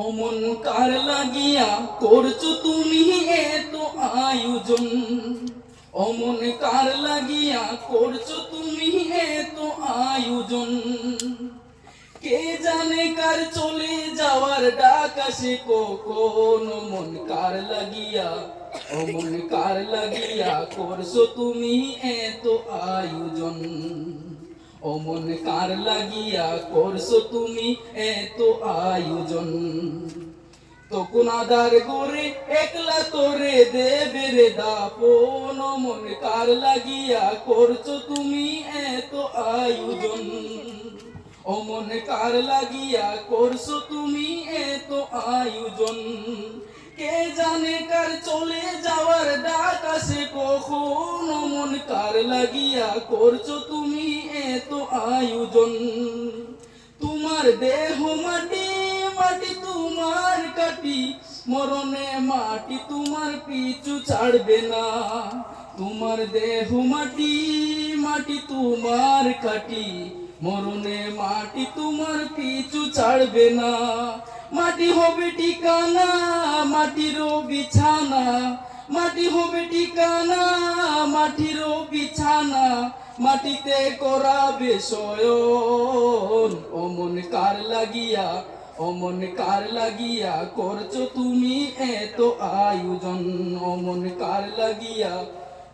অমন কার লাগিয়া করছো তুমি এত আয়োজন, অমন কার লাগিয়া করছো তুমি এত আয়োজন। কে জানে কার চলে যাওয়ার ডাক আসে কখন, মন কার লাগিয়া অমন কার লাগিয়া করছো তুমি এত আয়োজন, অমন কার লাগিয়া করছো তুমি এত আয়োজন। তখন আদার করে একলা তোরে দেবে রে দাপন, অমন কার লাগিয়া করছো তুমি এত আয়োজন, অমন কার লাগিয়া করছো তুমি এত আয়োজন। কে জানে কার চলে যাওয়ার ডাক আসে কখন, অমন কার লাগিয়া করছো তুমি এত আয়োজন। তোমার দেহ মাটি মাটি তোমার কাটি, মরণে মাটি তোমার পিছু ছাড়বে না। তোমার দেহ মাটি মাটি তোমার কাটি, মরণে মাটি তোমার পিছু ছাড়বে না। মাটি হবে ঠিকানা মাটিরও বিছানা, মাটি হবে ঠিকানা মাটিরও বিছানা, মাটিতে করাবে শয়ন। অমন কার লাগিয়া অমন কার লাগিয়া করছো তুমি এত আয়োজন, অমন কার লাগিয়া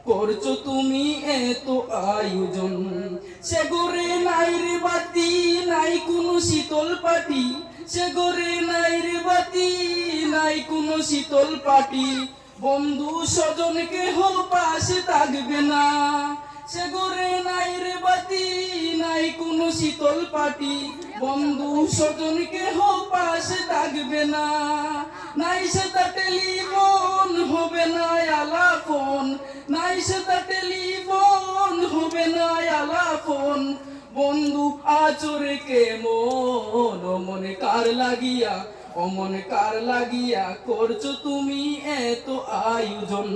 করছো তুমি এত আয়োজন। সে ঘরে নাই রে বাতি নাই কোনো শীতল পাটি, সে ঘরে নাই রে বাতি নাই কোনো শীতল পাটি, বন্ধু স্বজন কেহ পাশে থাকবে না। সে ঘরে নাই রে বাতি নাই কোনো শীতল পাটি, বন্ধু স্বজন কেহ পাশে থাকবে না। নাই সে তা টেলিফোন হবে না আলাপন, নাই সে তা টেলিফোন হবে না আলাপন, বন্ধু আচরে কেমন। অমন কার লাগিয়া অমন কার লাগিয়া করছো তুমি এত আয়োজন,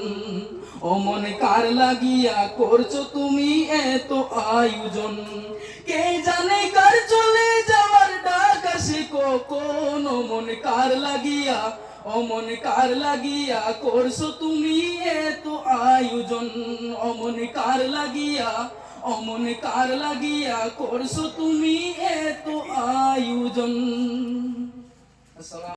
অমন কার লাগিয়া করছো তুমি এত আয়োজন। কে জানে কার চলে যাওয়ার ডাক আসে কখন, অমন কার লাগিয়া অমন কার লাগিয়া করছো তুমি এত আয়োজন, অমন কার লাগিয়া অমন কার লাগিয়া করছো তুমি এত আয়োজন। আসসালাম।